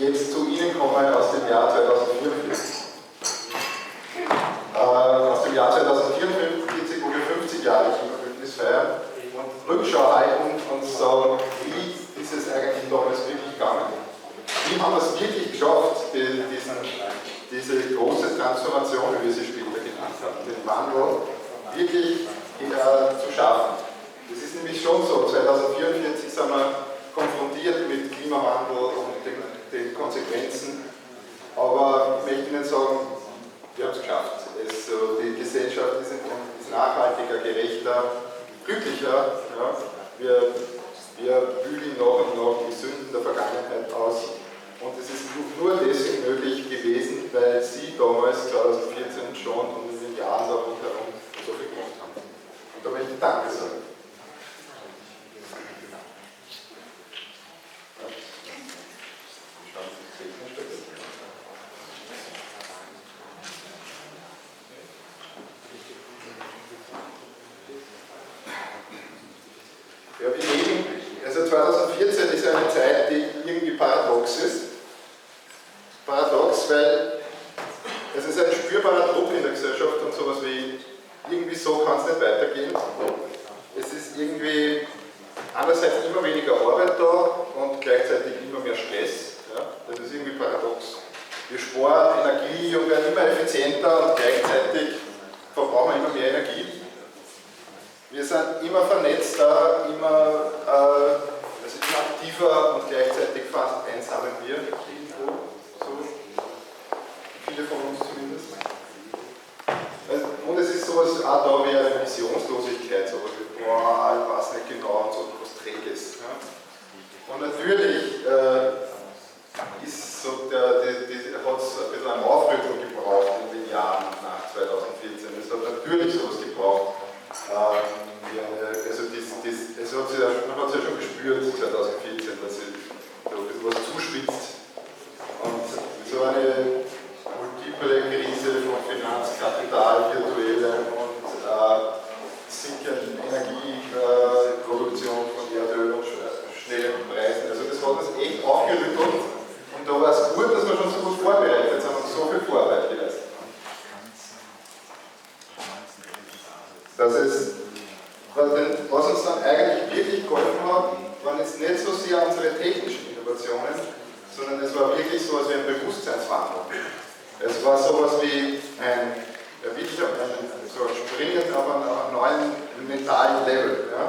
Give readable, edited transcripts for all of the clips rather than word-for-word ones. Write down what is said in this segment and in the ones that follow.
jetzt zu Ihnen komme aus dem Jahr 2044. Aus dem Jahr 2044, wo wir 50 Jahre Klimabündnis feiern und Rückschau halten und sagen, wie ist es eigentlich damals wirklich gegangen? Wie haben wir es wirklich geschafft, diese große Transformation, wie wir sie später genannt haben, den Wandel wirklich zu schaffen? Das ist nämlich schon so, 2044 sind wir konfrontiert mit Klimawandel und den Konsequenzen, aber ich möchte Ihnen sagen, wir haben es geschafft. Die Gesellschaft ist nachhaltiger, gerechter, glücklicher. Ja. Wir bügeln nach und nach die Sünden der Vergangenheit aus. Und es ist nur deswegen möglich gewesen, weil Sie damals, 2014, schon und in den Jahren da rundherum so viel gemacht haben. Und da möchte ich Danke sagen. Ja, wir leben, also 2014 ist eine Zeit, die irgendwie paradox ist. Paradox, weil es ist ein spürbarer Druck in der Gesellschaft und sowas wie, irgendwie so kann es nicht weitergehen. Es ist irgendwie einerseits immer weniger Arbeit da und gleichzeitig immer mehr Stress. Ja? Das ist irgendwie paradox. Wir sparen Energie und werden immer effizienter und gleichzeitig verbrauchen wir immer mehr Energie. Wir sind immer vernetzter, immer aktiver und gleichzeitig fast einsamen wir irgendwo. So. Viele von uns zumindest. Und es ist sowas, auch da wie eine Visionslosigkeit, sowas wie, boah, ich weiß nicht genau, und so was Träges. Ja. Und natürlich ist so hat es ein bisschen eine Aufrüttelung gebraucht in den Jahren nach 2014. Es hat natürlich sowas gebraucht. Man hat es ja schon gespürt 2014, dass sich so ein bisschen was zuspitzt und so eine multiple Krise von Finanz, Kapital, virtuelle und sinkende Energieproduktion von Erdöl und schnellen Preisen. Also das hat uns echt aufgerüttelt und da war es gut, dass wir schon so gut vorbereitet sind und so viel Vorarbeit geleistet haben. Was uns dann eigentlich wirklich geholfen hat, waren jetzt nicht so sehr unsere technischen Innovationen, sondern es war wirklich so etwas wie ein Bewusstseinswandel. Es war sowas wie ein Springen auf einem neuen mentalen Level. Ja?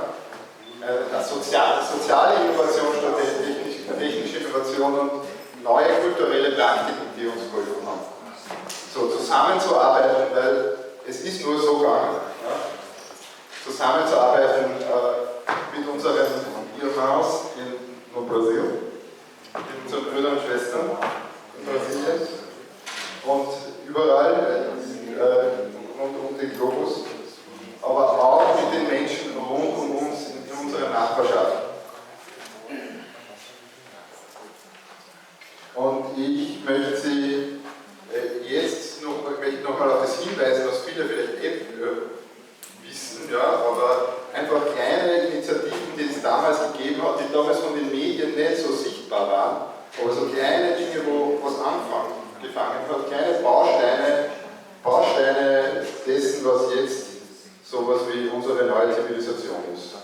Eine soziale Innovation statt technische Innovation und neue kulturelle Praktiken, die uns geholfen haben. So zusammenzuarbeiten, weil es ist nur so gegangen. Ja? Zusammenzuarbeiten mit unseren Irmãos no Brasil, mit unseren Brüdern und Schwestern in Brasilien und überall rund um den Globus, aber auch mit den Menschen rund um uns in unserer Nachbarschaft. Und ich möchte Sie jetzt noch mal auf das hinweisen, was viele vielleicht wissen, ja, aber einfach kleine Initiativen, die es damals gegeben hat, die damals von den Medien nicht so sichtbar waren, aber so kleine Dinge, wo was gefangen hat, kleine Bausteine dessen, was jetzt sowas wie unsere neue Zivilisation ist.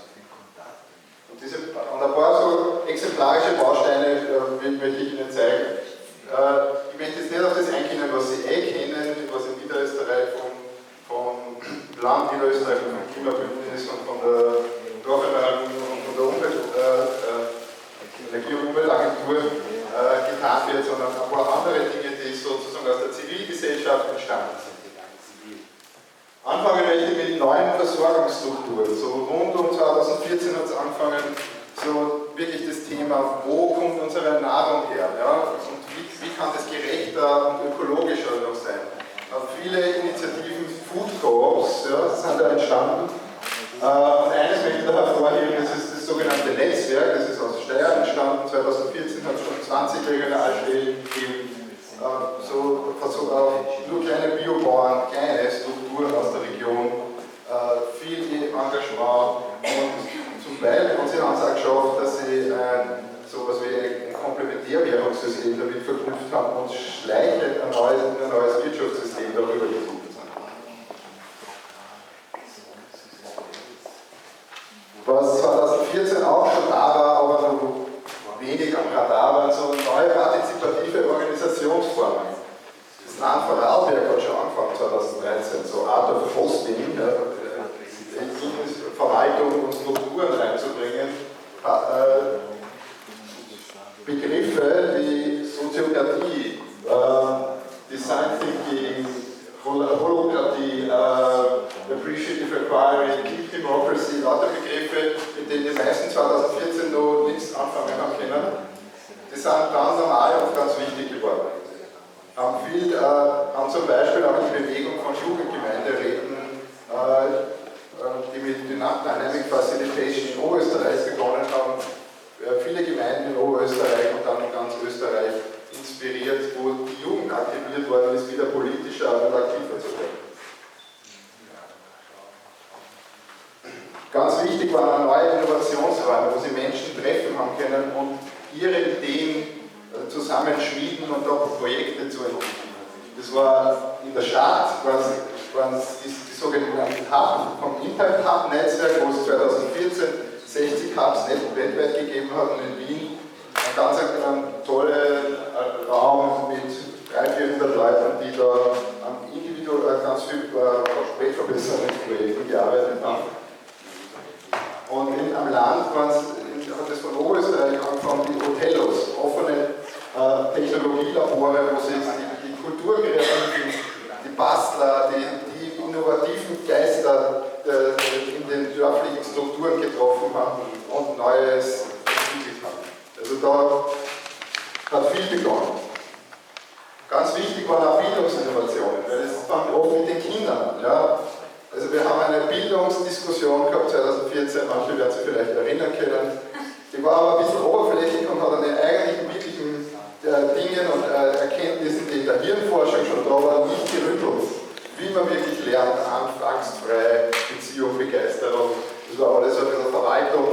Und ein paar so exemplarische Bausteine möchte ich Ihnen zeigen. Ich möchte jetzt nicht auf das eingehen, was Sie kennen, was in Niederösterreich vom Land Niederösterreich, vom Klimabündnis und von der Dorferneuerung und von der Energie- und Umweltagentur getan wird, sondern ein paar andere Dinge, die sozusagen aus der Zivilgesellschaft entstanden sind. Anfangen möchte ich mit neuen Versorgungsstrukturen. So rund um 2014 hat es angefangen, so wirklich das Thema, wo kommt unsere Nahrung her? Ja? Und wie kann das gerechter und ökologischer noch sein? Viele Initiativen, Food Co-ops, ja, sind da entstanden. Und eines möchte ich da hervorheben, das ist das sogenannte Netzwerk, das ist aus Steyr entstanden. 2014 hat es schon 20 Regionalstellen gegeben. Nur kleine Biobauern, kleine Strukturen aus der Region, viel Engagement und zum Teil haben sie uns auch geschafft, dass sie sowas wie ein Komplementärwährungsprogramm Bildungssystem damit verknüpft haben und schleichend ein neues Wirtschaftssystem darüber gesucht sind. Was 2014 auch schon da war, aber noch wenig am Radar, waren so neue partizipative Organisationsformen. Das Land Vorarlberg hat schon angefangen 2013, so Art of Hosting, Verwaltung und Strukturen reinzubringen. Begriffe wie Soziokratie, Design Thinking, Holokratie, Appreciative Acquiring, Deep Democracy, lauter Begriffe, mit denen die meisten 2014 noch nichts anfangen haben können. Die sind dann normal und ganz wichtig geworden. Haben zum Beispiel auch die Bewegung von Jugendgemeinderäten, die mit Dynamic Facilitation in Oberösterreich begonnen haben, viele Gemeinden in Oberösterreich und dann in ganz Österreich inspiriert, wo die Jugend aktiviert worden ist, wieder politischer und aktiver zu werden. Ganz wichtig waren neue Innovationsräume, wo sie Menschen treffen haben können und ihre Ideen zusammenschmieden und auch Projekte zu entwickeln. Das war in der Stadt, waren die sogenannten Hub vom Impact Hub Netzwerk, wo es 2014 60 Hubs weltweit gegeben hat und in Wien ein ganz toller Raum mit 300-400 Leuten, die da an individuell ganz viel Spätverbesserungsprojekten gearbeitet haben. Und am Land hat es von Oberösterreich angefangen mit Hotellos, offene Technologielabore, wo sich die Kulturkreativen, die Bastler, die innovativen Geister in den dörflichen Strukturen getroffen haben und Neues entwickelt haben. Also da hat viel begonnen. Ganz wichtig waren auch Bildungsinnovationen, weil es fängt oft mit den Kindern. Ja. Also wir haben eine Bildungsdiskussion gehabt 2014, manche werden sich vielleicht erinnern können. Die war aber ein bisschen oberflächlich und hat an den eigentlichen, wirklichen Dingen und Erkenntnissen, die in der Hirnforschung schon da waren, nicht gerüttelt. Wie man wirklich lernt, angstfrei, Beziehung, Begeisterung. Das war alles ein bisschen Verwaltung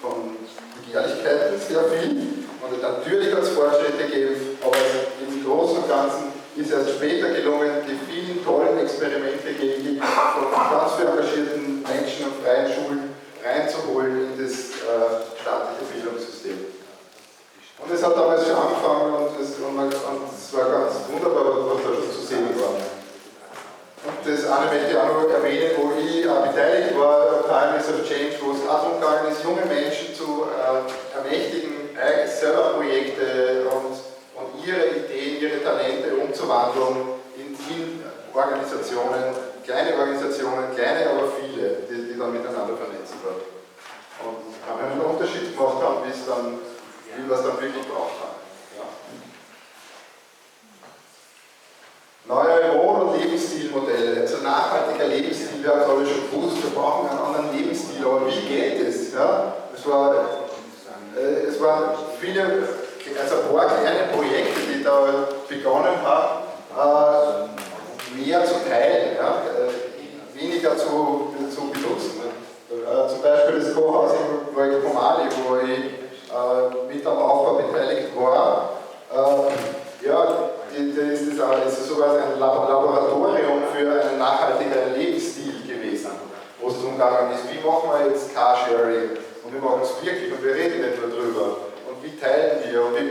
von Begehrlichkeiten, sehr viel. Und natürlich hat es Fortschritte gegeben, aber im Großen und Ganzen ist erst später gelungen, die vielen tollen Experimente von ganz viel engagierten Menschen und freien Schulen reinzuholen in das staatliche Bildungssystem. Und es hat damals schon angefangen und es war ganz wunderbar, was da zu sehen war. Und das eine möchte ich auch noch erwähnen, wo ich beteiligt war, Timeless of Change, wo es darum gegangen ist, junge Menschen zu ermächtigen, selber Projekte und ihre Ideen, ihre Talente umzuwandeln in Organisationen, kleine aber viele, die dann miteinander vernetzt waren. Und haben einen Unterschied gemacht haben, wie wir es dann wirklich braucht haben. Ja. Neue Wohn- und Lebensstilmodelle, also nachhaltiger Lebensstil, wir haben es alle schon gewusst, wir brauchen einen anderen Lebensstil, aber wie geht es? Ja? Es waren viele, also ein paar kleine Projekte, die da begonnen haben, mehr zu teilen, ja? Weniger zu benutzen. Zum Beispiel das Kohaus im Projekt Pomali, wo ich mit am Aufbau beteiligt war. Das ist sogar ein Laboratorium für einen nachhaltigeren Lebensstil gewesen, wo es darum gegangen ist, wie machen wir jetzt Carsharing und wir machen es wirklich und wir reden nicht nur drüber und wie teilen wir und wie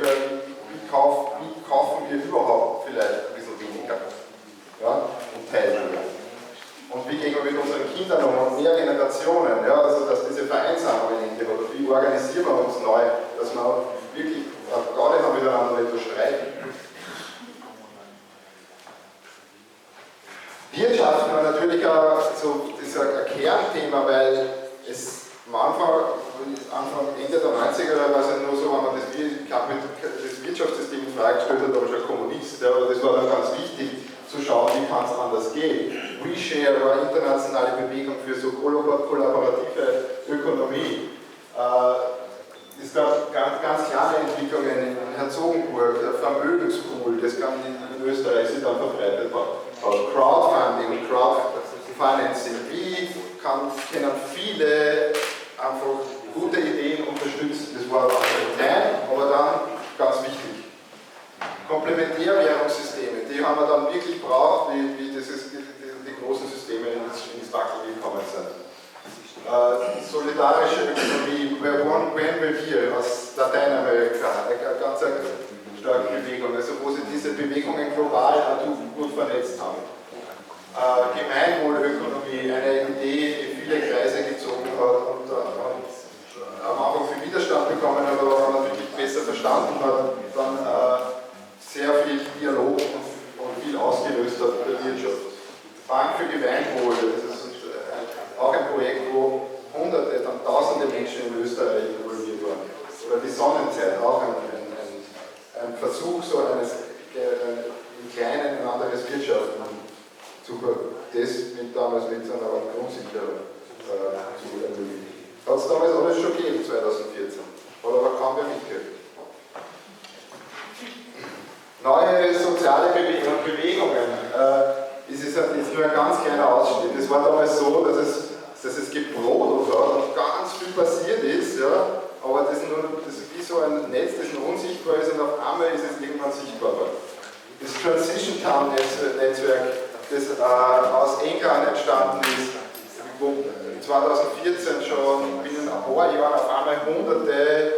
kaufen wir überhaupt vielleicht ein bisschen weniger, ja, und teilen wir. Und wie gehen wir mit unseren Kindern um und mehr Generationen, ja, also dass diese Vereinsamung endet oder wie organisieren wir uns neu, dass wir wirklich gar nicht mehr miteinander etwas streiten. Wirtschaften war natürlich auch so, das ist ein Kernthema, weil es am Ende der 90er war es ja nur so, wenn man das Wirtschaftssystem in Frage gestellt hat, aber schon Kommunist, ja, aber das war dann ganz wichtig zu schauen, wie kann es anders gehen. WeShare war eine internationale Bewegung für so kollaborative Ökonomie. Es gab ganz kleine Entwicklungen in Herzogenburg, der Vermögenspool, das kann in Österreich sich dann verbreitet war. Crowdfunding, Crowdfinancing, wie können viele einfach gute Ideen unterstützen. Das war klein, aber dann ganz Revier aus Lateinamerika, eine ganz starke Bewegung, also wo sie diese Bewegungen global gut vernetzt haben. Gemeinwohlökonomie, eine Idee, die viele Kreise gezogen hat und am Anfang viel Widerstand bekommen hat, aber natürlich besser verstanden hat, dann sehr viel Dialog und viel ausgelöst hat in der Wirtschaft. Bank für Gemeinwohl, das ist auch ein Projekt, wo Hunderte, dann Tausende Menschen in Österreich involviert waren. Oder die Sonnenzeit, auch ein Versuch, so im Kleinen ein anderes Wirtschaften damals mit einer Art Grundsicherung zu ermöglichen. Hat es damals alles schon gegeben, 2014. Hat aber kaum wer mitgekriegt. Neue soziale Bewegungen. Es ist nur ein ganz kleiner Ausschnitt. Es war damals so, dass es gebrodelt hat und ganz viel passiert ist, ja, aber das ist wie so ein Netz, das noch unsichtbar ist und auf einmal ist es irgendwann sichtbar worden. Das Transition Town Netzwerk, das aus England entstanden ist, wo 2014 schon binnen ein paar Jahren auf einmal hunderte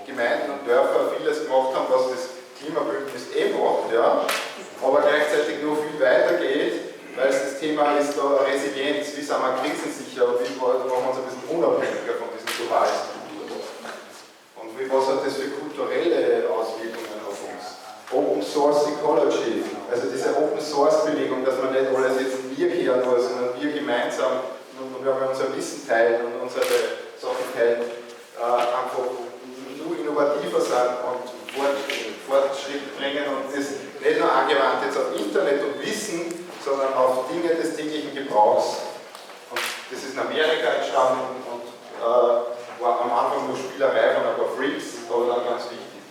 Gemeinden und Dörfer vieles gemacht haben, was das Klimabündnis macht, ja, aber gleichzeitig noch viel weiter geht, weil es das Thema ist, da Resilienz, wie sind wir krisensicher und wie machen wir uns ein bisschen unabhängiger von diesen globalen Strukturen. Und was hat das für kulturelle Auswirkungen auf uns? Open Source Ecology, also diese Open Source Bewegung, dass man nicht alles jetzt wir kehren nur, sondern wir gemeinsam, und wenn wir unser Wissen teilen und unsere Sachen teilen, einfach nur innovativer sind und Fortschritt bringen und das nicht nur angewandt jetzt auf Internet und Wissen, sondern auf Dinge des täglichen Gebrauchs. Und das ist in Amerika entstanden und war am Anfang nur Spielerei von ein paar Freaks, aber dann ganz wichtig.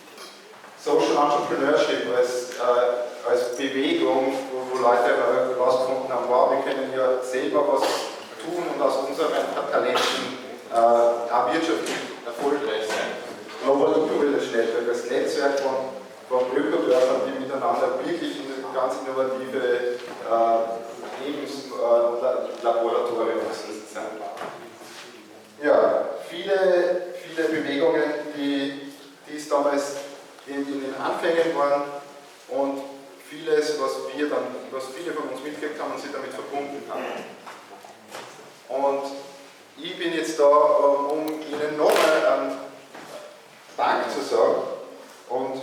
Social Entrepreneurship als Bewegung, wo Leute herausgefunden haben, wow, wir können ja selber was tun und aus unseren Talenten auch wirtschaftlich erfolgreich sein. Global Eco-Village Network, das Netzwerk von Ökodörfern, die miteinander wirklich ganz innovative Lebenslaboratorien sind. Ja, viele Bewegungen, die es damals in den Anfängen waren und vieles, was viele von uns mitgekriegt haben und sich damit verbunden haben. Und ich bin jetzt da, um Ihnen nochmal Dank zu sagen und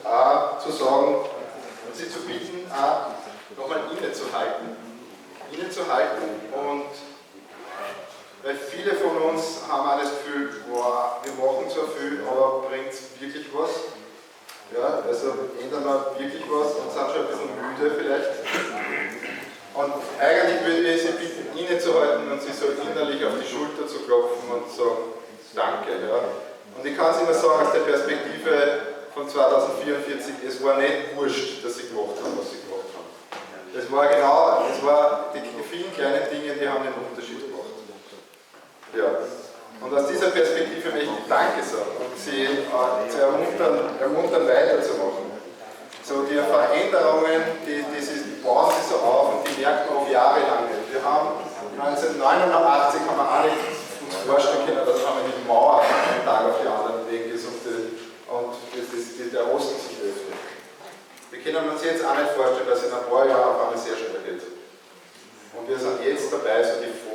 auch zu sagen und Sie zu bitten, auch nochmal innezuhalten. Und weil viele von uns haben auch das Gefühl, wow, wir machen zwar viel, aber bringt es wirklich was? Ja, also ändern wir wirklich was und sind schon ein bisschen müde vielleicht. Und eigentlich würde ich Sie bitten, innezuhalten und sich so innerlich auf die Schulter zu klopfen und sagen, danke. Ja. Und ich kann es immer sagen aus der Perspektive von 2044, es war nicht wurscht, dass Sie gemacht haben, was Sie gemacht haben. Es war die vielen kleinen Dinge, die haben den Unterschied gemacht. Ja. Und aus dieser Perspektive möchte ich Danke sagen und Sie ermuntern weiterzumachen. So die Veränderungen, die bauen sich so auf und die merken wir auf Jahre lang nicht. Wir haben 1989 haben wir alle uns vorstellen können, dass wir die Mauer von einem Tag auf den anderen weg ist und der Osten sich öffnet. Wir können uns jetzt auch nicht vorstellen, dass in ein paar Jahren auf einmal sehr schnell geht. Und wir sind jetzt dabei, so dieses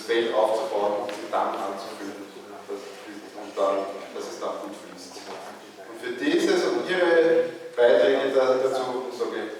Feld aufzubauen und den Damm anzufüllen und dann, dass es dann gut fließt. Und für dieses und Ihre Beiträge dazu sage ich